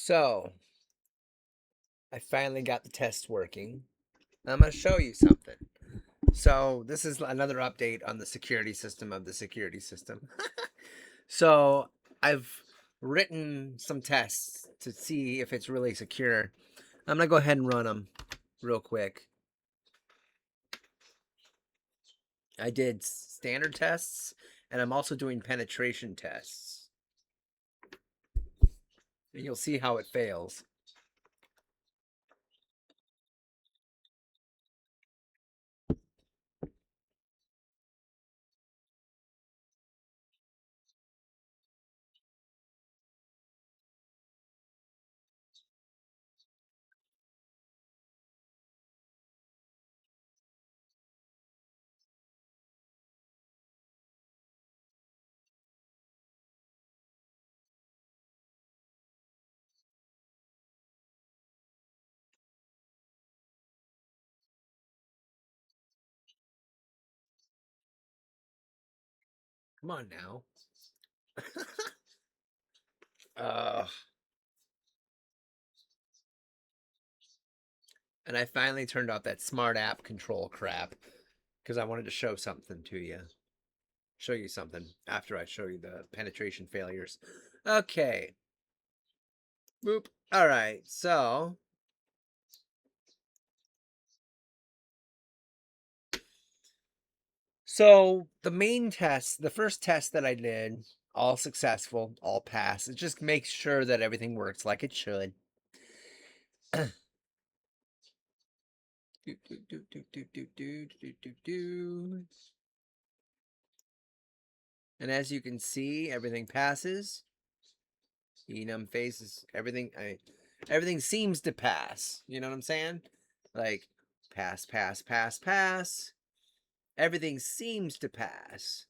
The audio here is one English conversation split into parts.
So, I finally got the test working. I'm going to show you something. So, this is another update on the security system of the security system. So, I've written some tests to see if it's really secure. I'm going to go ahead and run them real quick. I did standard tests, and I'm also doing penetration tests. And you'll see how it fails. Come on now. And I finally turned off that smart app control crap because I wanted to show something to you. Show you something after I show you the penetration failures. Okay. Boop. All right. So the main test, the first test that I did, all successful, all passed. It just makes sure that everything works like it should. And as you can see, everything passes. Enum faces everything. Everything seems to pass. You know what I'm saying? Like pass, pass, pass, pass. Everything seems to pass.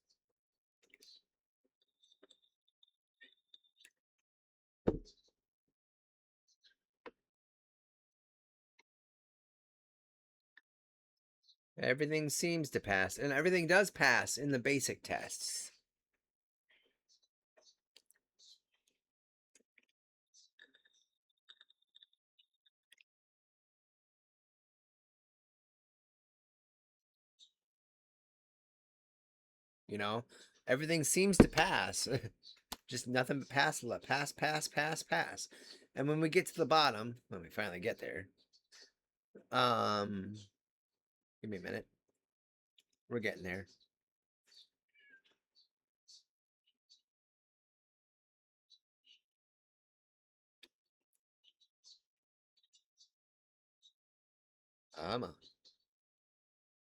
Everything seems to pass, and everything does pass in the basic tests. You know, everything seems to pass. Just nothing but pass, pass, pass, pass, pass. And when we get to the bottom, when we finally get there, give me a minute. We're getting there. All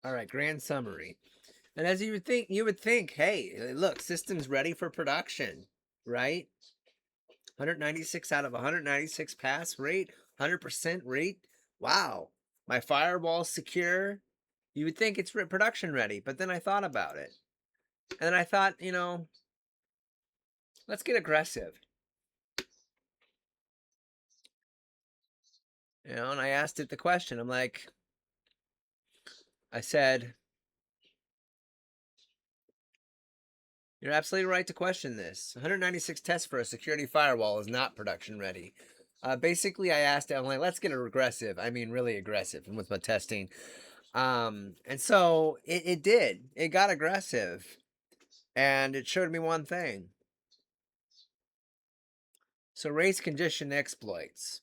right, grand summary. And as you would think, hey, look, system's ready for production, right? 196 out of 196 pass rate, 100% rate. Wow, my firewall's secure. You would think it's production ready, but then I thought about it. And I thought, let's get aggressive. And I asked it the question. I said, you're absolutely right to question this. 196 tests for a security firewall is not production ready. Basically, I asked it, I'm like, let's get aggressive. I mean, really aggressive with my testing. And so it did. It got aggressive. And it showed me one thing. So race condition exploits.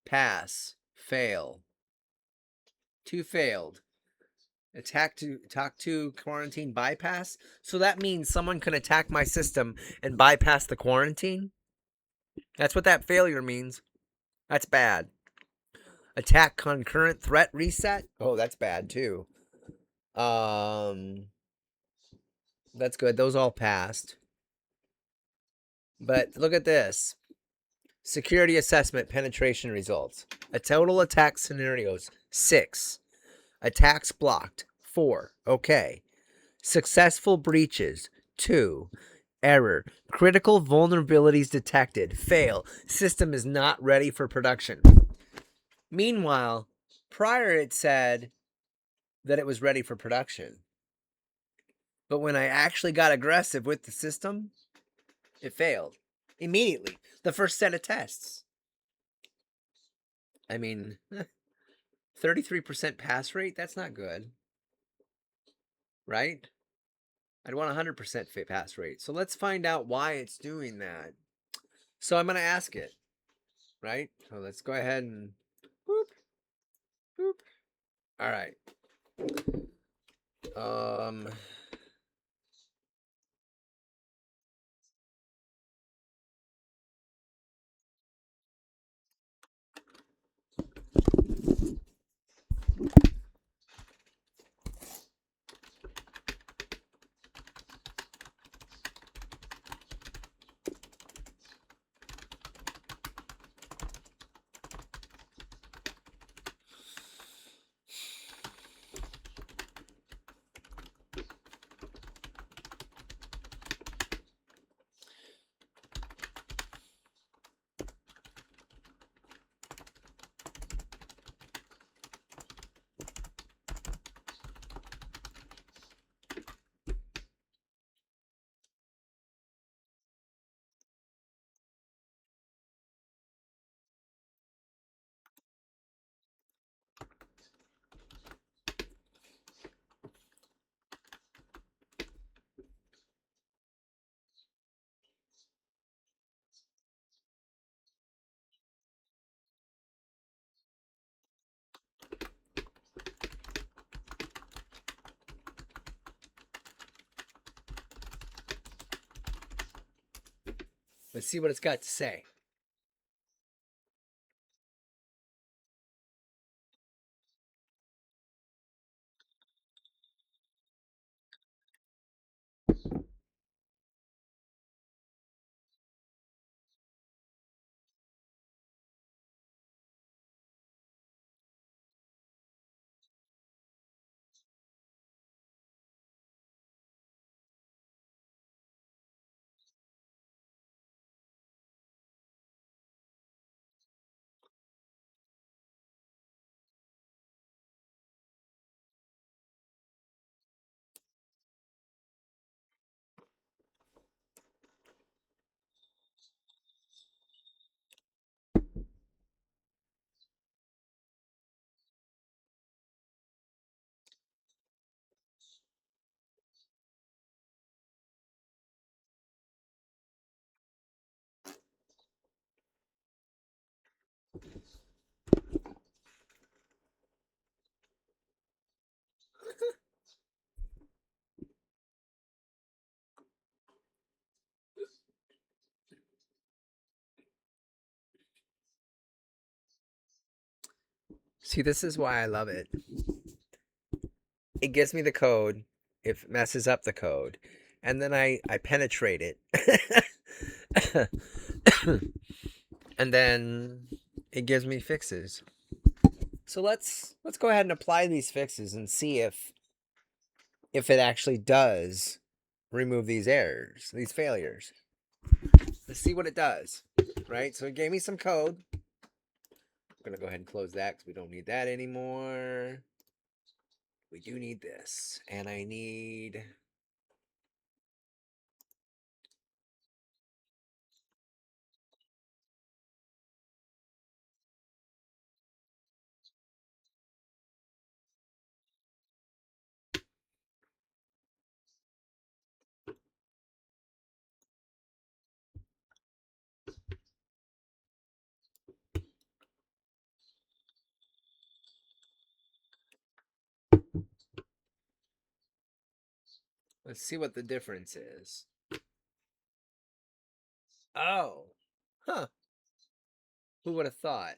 Pass. Fail. 2 failed. Attack to quarantine bypass. So that means someone can attack my system and bypass the quarantine. That's what that failure means. That's bad. Attack concurrent threat reset. Oh, that's bad too. That's good. Those all passed. But look at this. Security assessment penetration results. A total attack scenarios 6. Attacks blocked 4. Okay. Successful breaches 2. Error. Critical vulnerabilities detected. Fail. System is not ready for production. Meanwhile, prior it said that it was ready for production. But when I actually got aggressive with the system, it failed immediately. The first set of tests. I mean, 33% pass rate, that's not good, right? I'd want 100% pass rate. So let's find out why it's doing that. So I'm going to ask it, right? So let's go ahead and boop, boop. All right. Let's see what it's got to say. See, this is why I love it. It gives me the code. It messes up the code. And then I penetrate it. And then it gives me fixes. So let's go ahead and apply these fixes and see if it actually does remove these errors, these failures. Let's see what it does. Right? So it gave me some code. I'm going to go ahead and close that because we don't need that anymore. We do need this. And I need... Let's see what the difference is. Oh. Huh. Who would have thought?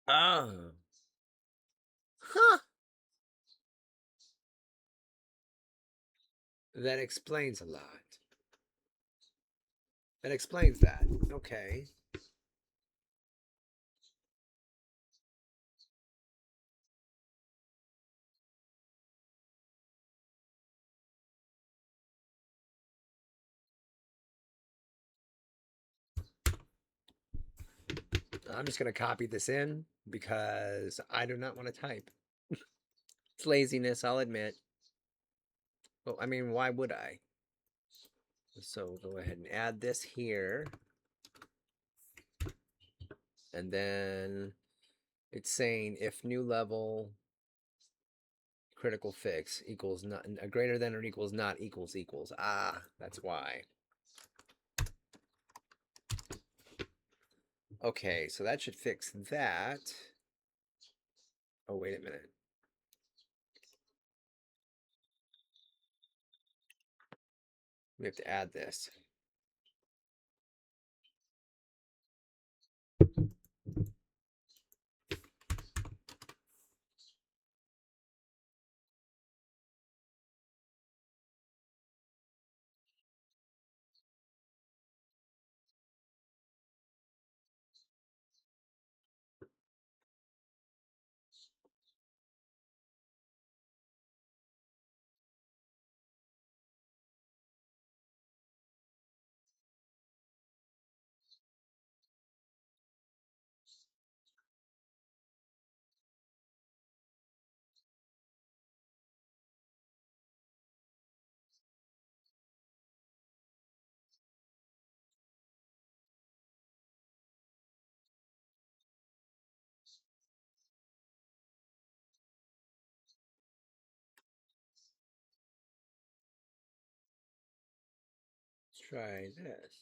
Oh. Huh. That explains a lot. That explains that. Okay. I'm just going to copy this in because I do not want to type. It's laziness, I'll admit. Well, I mean, why would I? So go ahead and add this here. And then it's saying if new level critical fix equals not greater than or equals not equals equals. Ah, that's why. Okay, so that should fix that. Oh, wait a minute. We have to add this. Let's try this.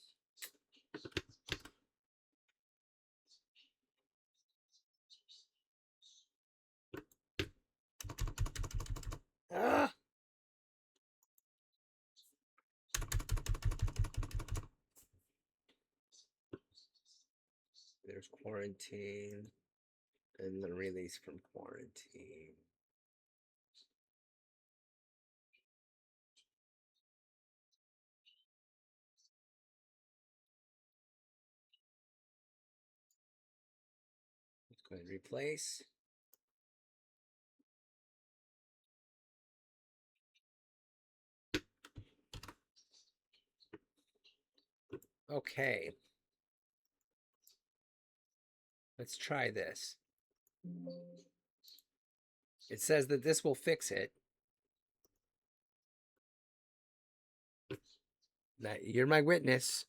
Ah! There's quarantine and the release from quarantine. Let's go ahead and replace. Okay. Let's try this. It says that this will fix it. Now, you're my witness.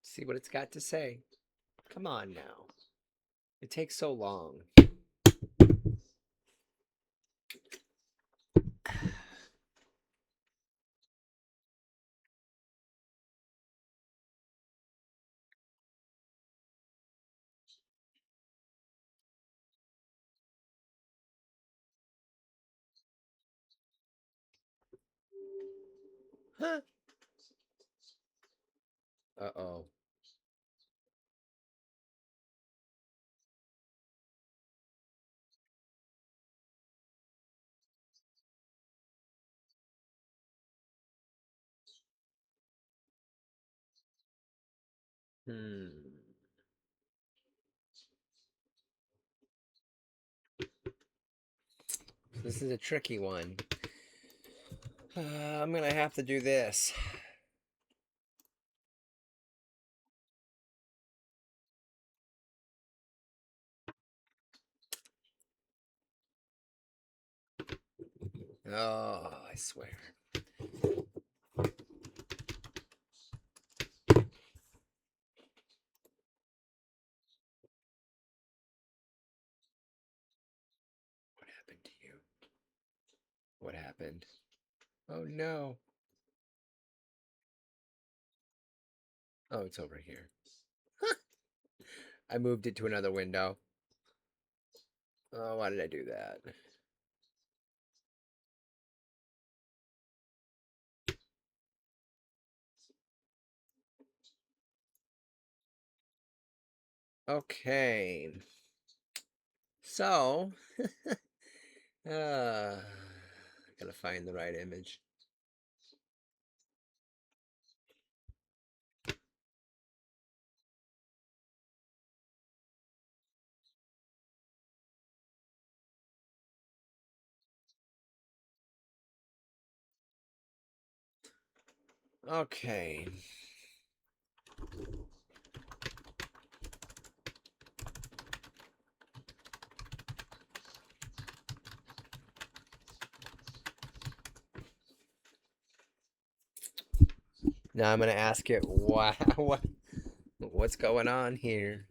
See what it's got to say. Come on now. It takes so long. Huh? Uh-oh. This is a tricky one. I'm going to have to do this. Oh, I swear. What happened to you? What happened? Oh, no. Oh, it's over here. I moved it to another window. Oh, why did I do that? Okay. So, gotta find the right image. Okay. Now I'm gonna ask it, what's going on here?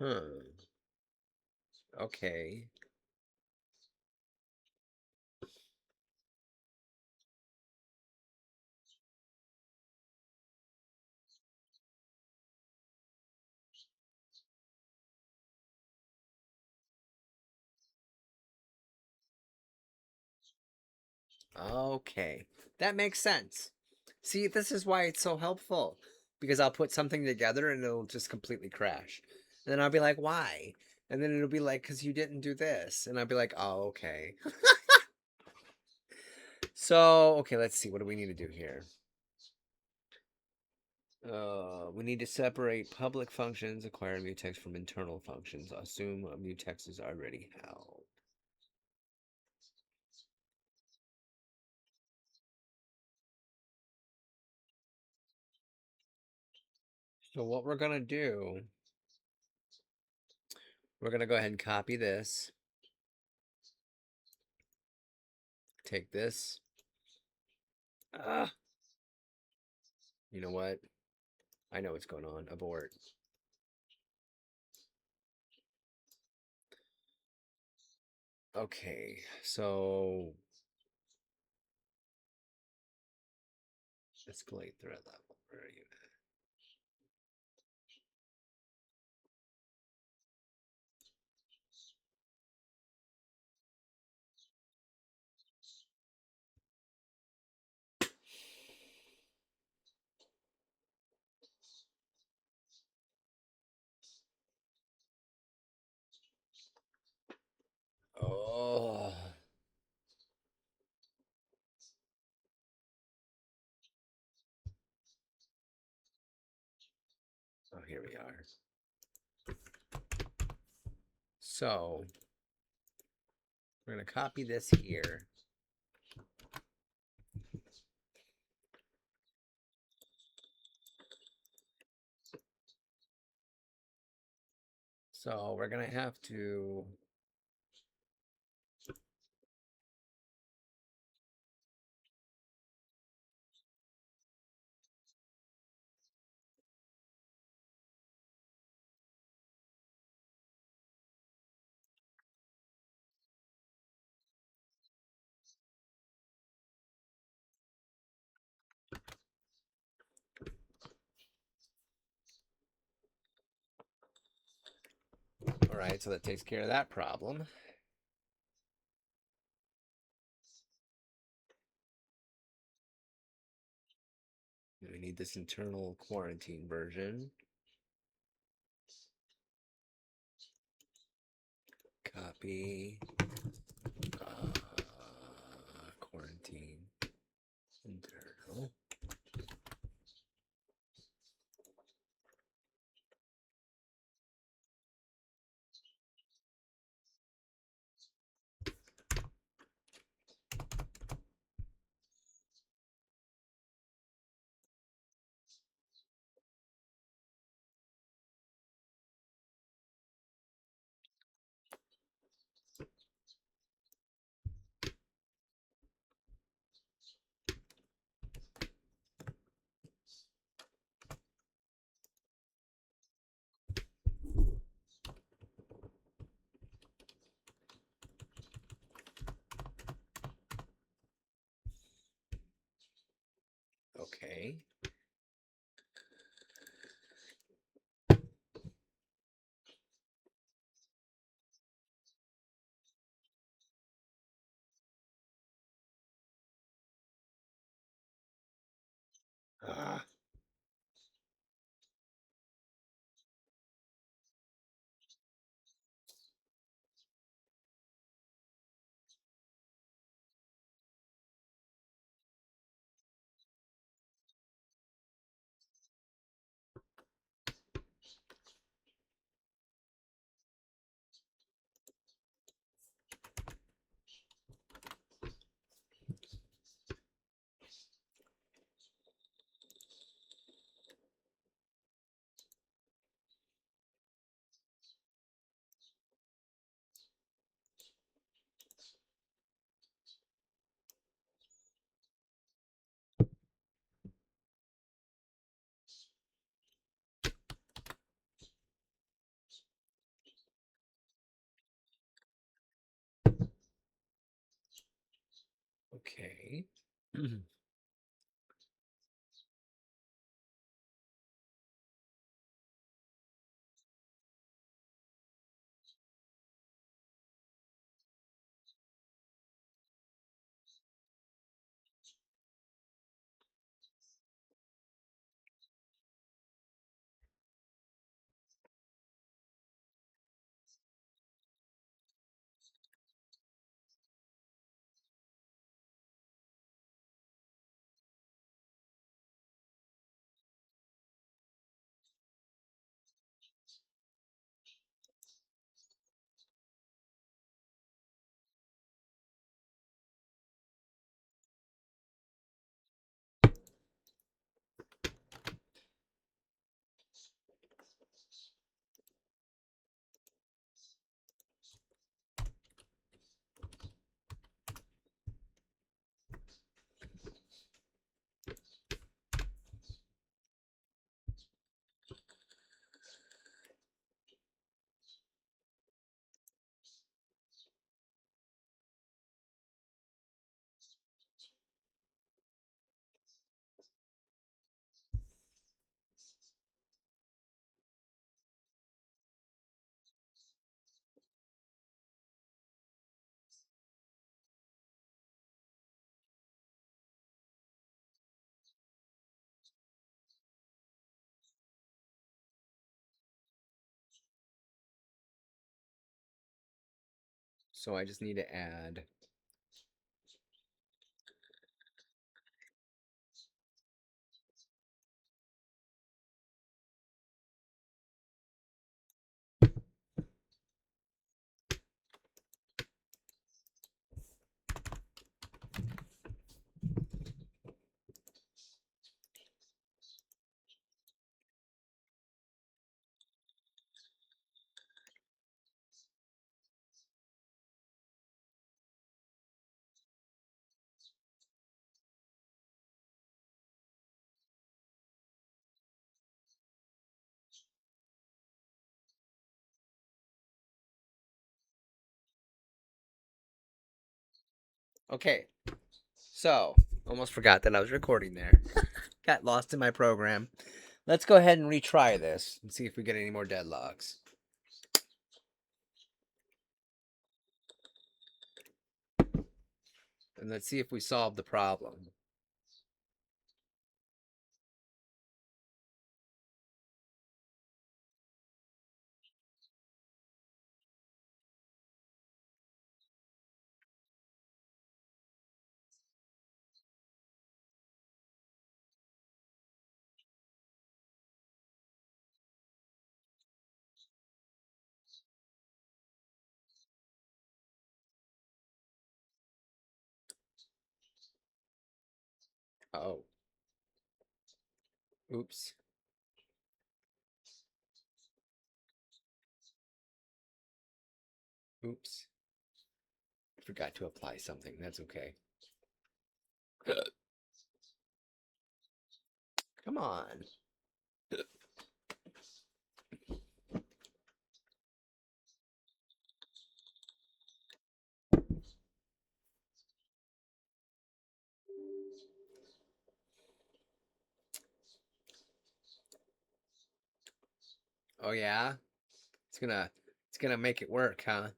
Uh, okay. Okay. That makes sense. See, this is why it's so helpful. Because I'll put something together and it'll just completely crash. And then I'll be like, why? And then it'll be like, because you didn't do this. And I'll be like, oh, okay. So, okay, let's see. What do we need to do here? We need to separate public functions, acquire mutex from internal functions. Assume a mutex is already held. So what we're going to do, we're going to go ahead and copy this. Take this. You know what? I know what's going on. Abort. Okay, so escalate threat level. Where are you at? Oh. Oh, here we are. So we're going to copy this here. So we're going to have to all right, so that takes care of that problem. We need this internal quarantine version. Copy. Quarantine internal. Okay. Ah. Okay. So I just need to add. Okay. So, almost forgot that I was recording there. Got lost in my program. Let's go ahead and retry this and see if we get any more deadlocks. And let's see if we solve the problem. Oh. Oops. Oops. I forgot to apply something. That's okay. Come on. Oh yeah, it's gonna make it work, huh?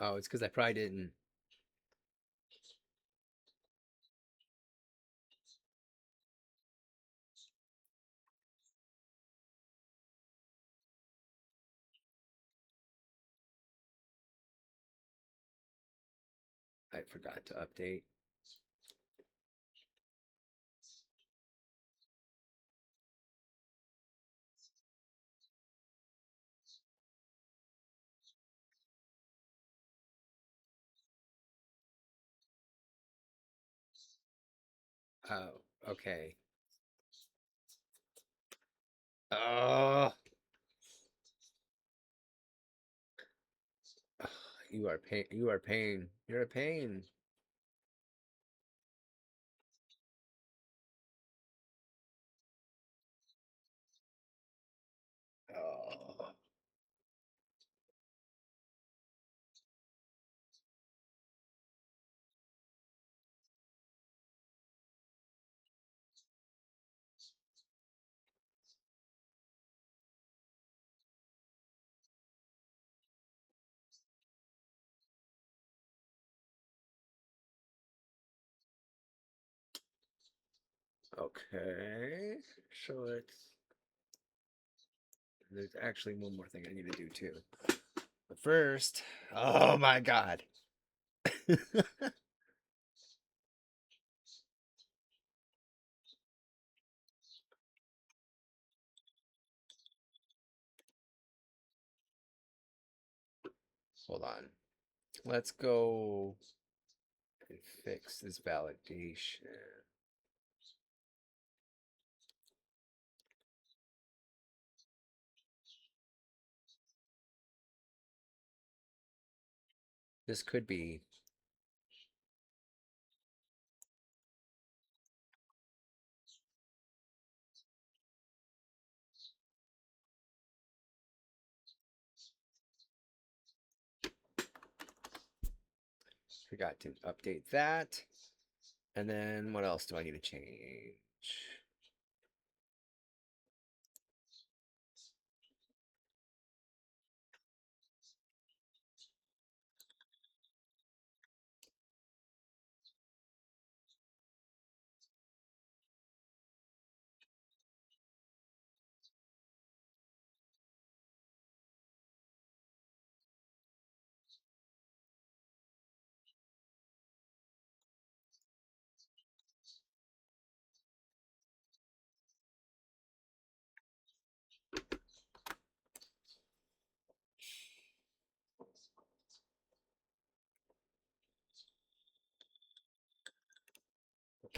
Oh, it's because I probably didn't. I forgot to update. Oh, okay. Oh, you are pain. You are pain. You're a pain. Oh, okay. So there's actually one more thing I need to do too. But first, oh my God. Hold on. Let's go and fix this validation. This could be. Forgot to update that. And then what else do I need to change?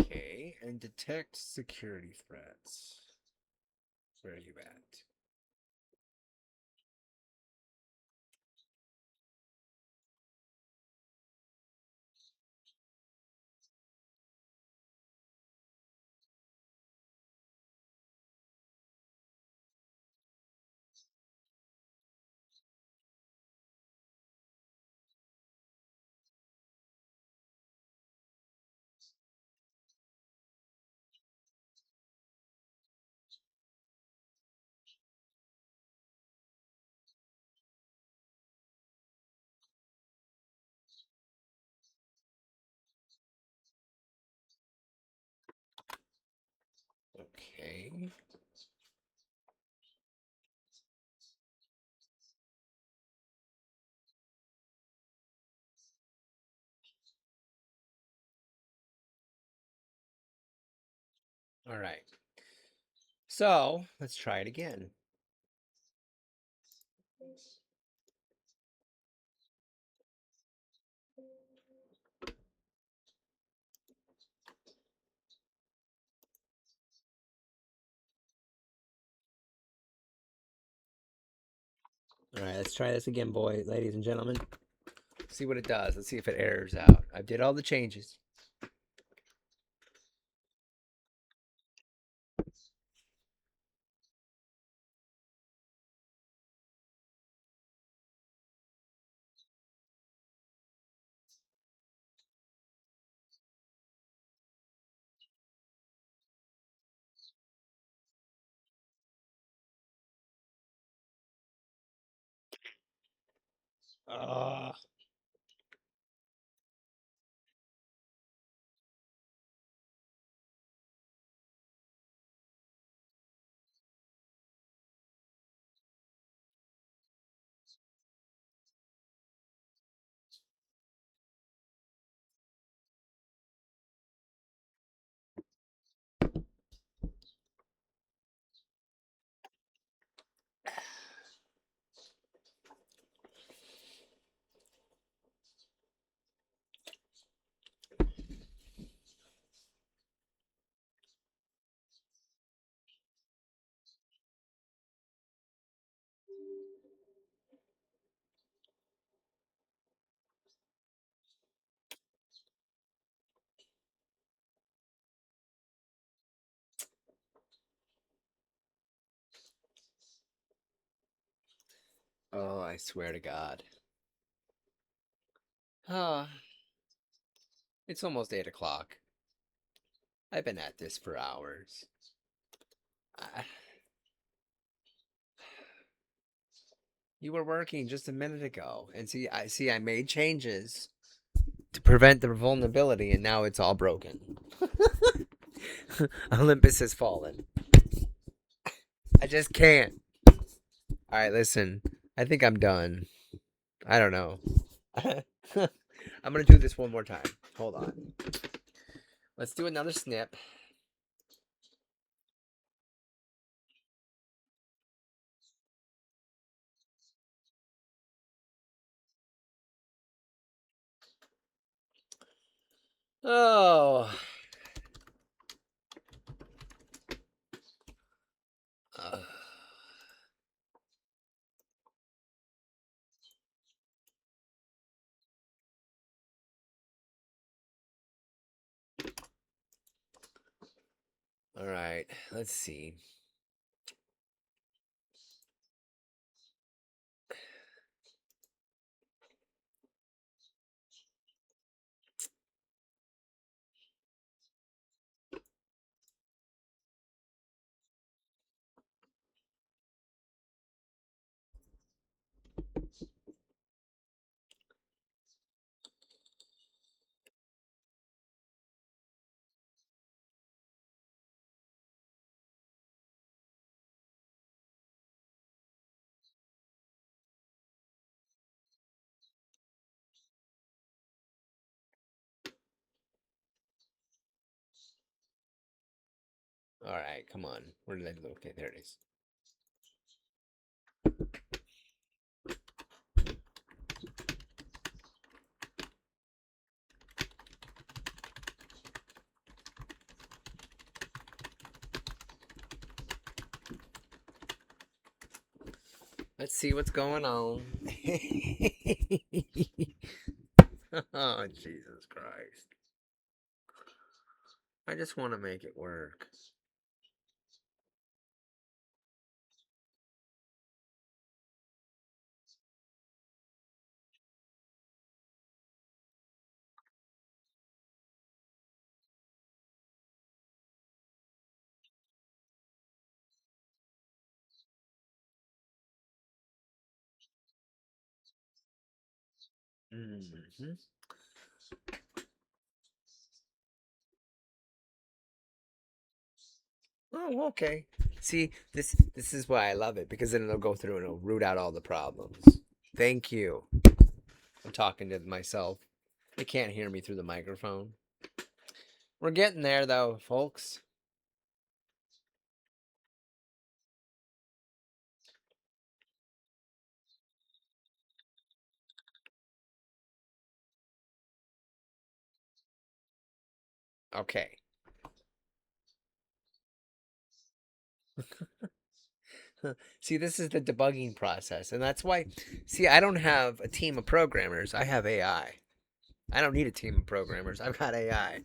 Okay, and detect security threats. Where are you at? Okay. All right. So let's try it again. All right, let's try this again, ladies and gentlemen. See what it does. Let's see if it errors out. I did all the changes. Uh, oh, I swear to God. Oh, it's almost 8 o'clock. I've been at this for hours. I, you were working just a minute ago, and I made changes to prevent the vulnerability, and now it's all broken. Olympus has fallen. I just can't. All right, listen. I think I'm done. I don't know. I'm gonna do this one more time. Hold on. Let's do another snip. Oh. Uh, all right. Let's see. All right. Come on. Where did I look? Okay, there it is. Let's see what's going on. Oh, Jesus Christ. I just want to make it work. Mm-hmm. Oh, okay. See, this is why I love it, because then it'll go through and it'll root out all the problems. Thank you. I'm talking to myself. They can't hear me through the microphone. We're getting there though, folks. Okay. See, this is the debugging process, and that's why. See, I don't have a team of programmers. I have AI. I don't need a team of programmers. I've got AI.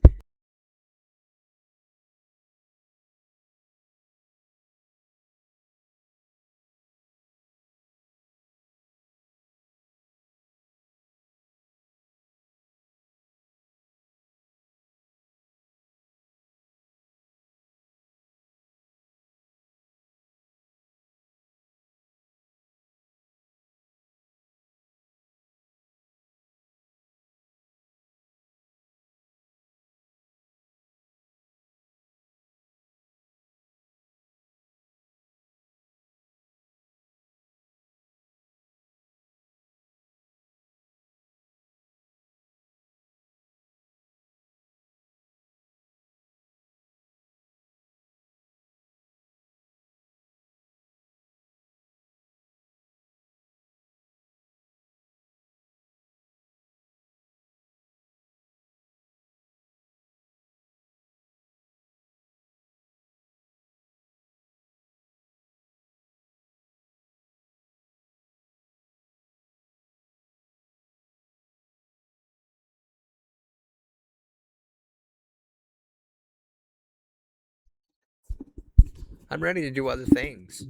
I'm ready to do other things.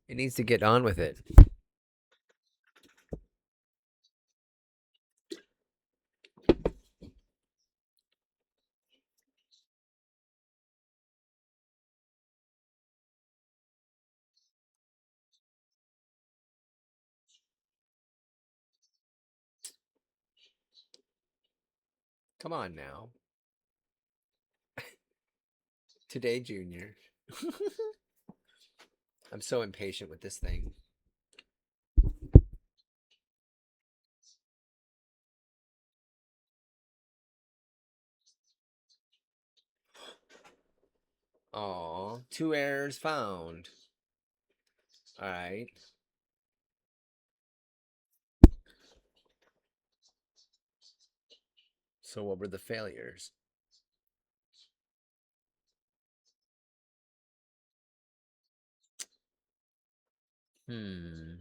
It needs to get on with it. Come on now. Today, Junior. I'm so impatient with this thing. Aw, 2 errors found. All right. So what were the failures? Hmm.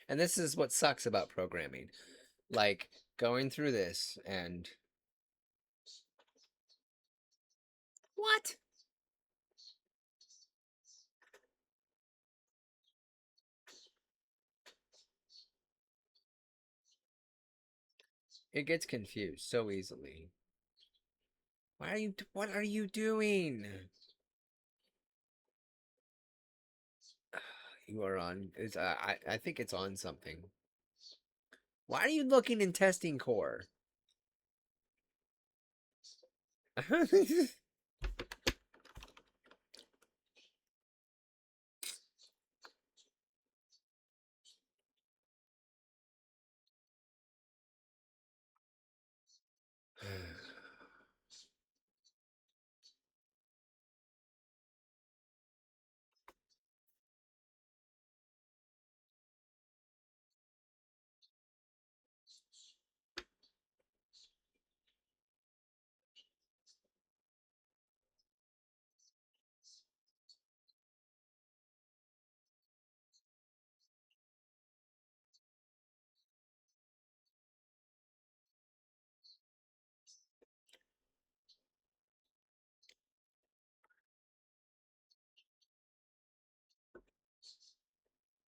And this is what sucks about programming. Like going through this and what? It gets confused so easily. What are you doing? You are on is I think it's on something. Why are you looking in testing core?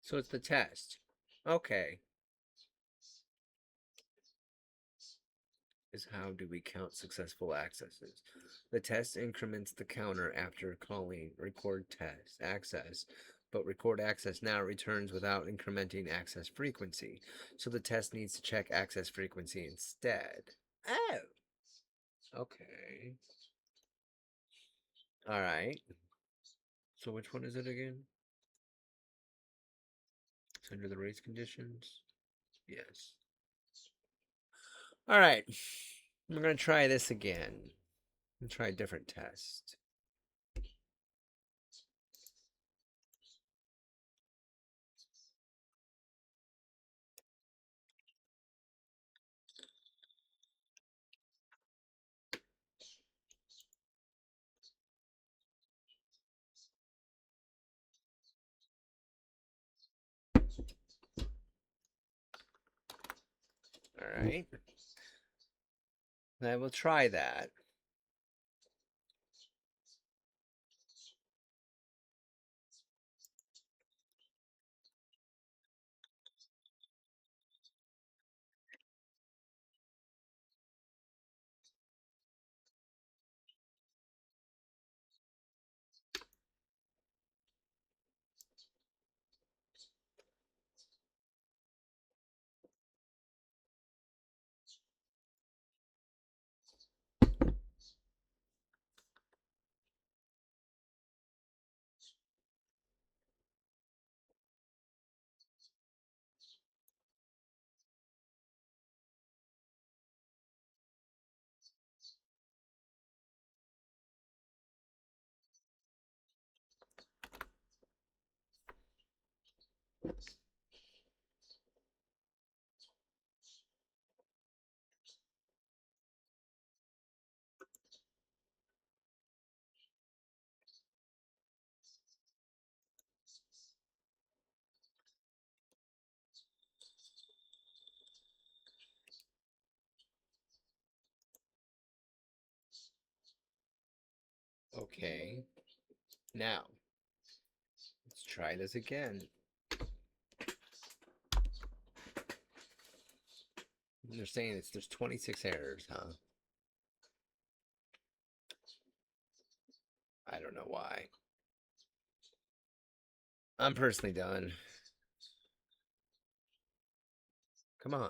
So it's the test. Okay. Is how do we count successful accesses? The test increments the counter after calling record test access, but record access now returns without incrementing access frequency. So the test needs to check access frequency instead. Oh, okay. All right. So which one is it again? It's under the race conditions. Yes. All right. We're going to try this again. We'll try a different test. All right. I will try that. Okay. Now, let's try this again. They're saying there's 26 errors, huh? I don't know why. I'm personally done. Come on.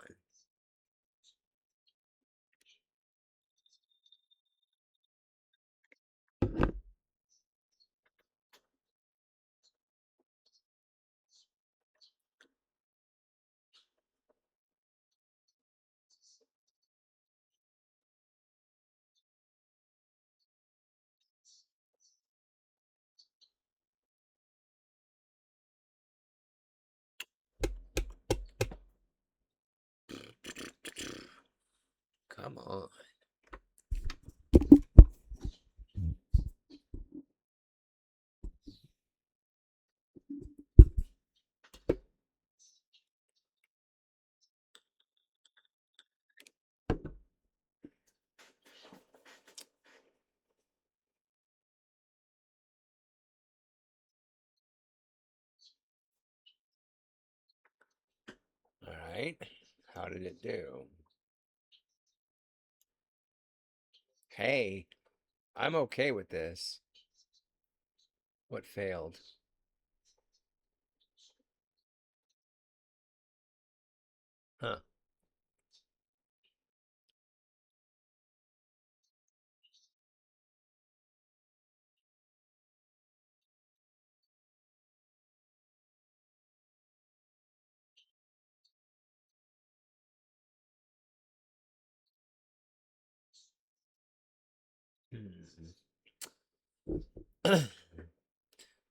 Come on. All right. How did it do? Hey, I'm okay with this. What failed? Huh. Well,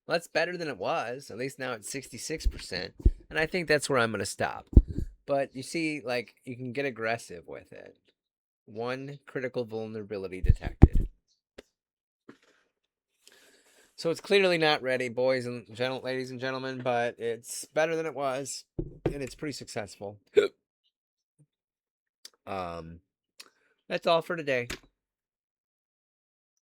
that's better than it was. At least now it's 66%. And I think that's where I'm going to stop. But you see, like, you can get aggressive with it. One critical vulnerability detected. So it's clearly not ready, ladies and gentlemen, but it's better than it was, and it's pretty successful. That's all for today.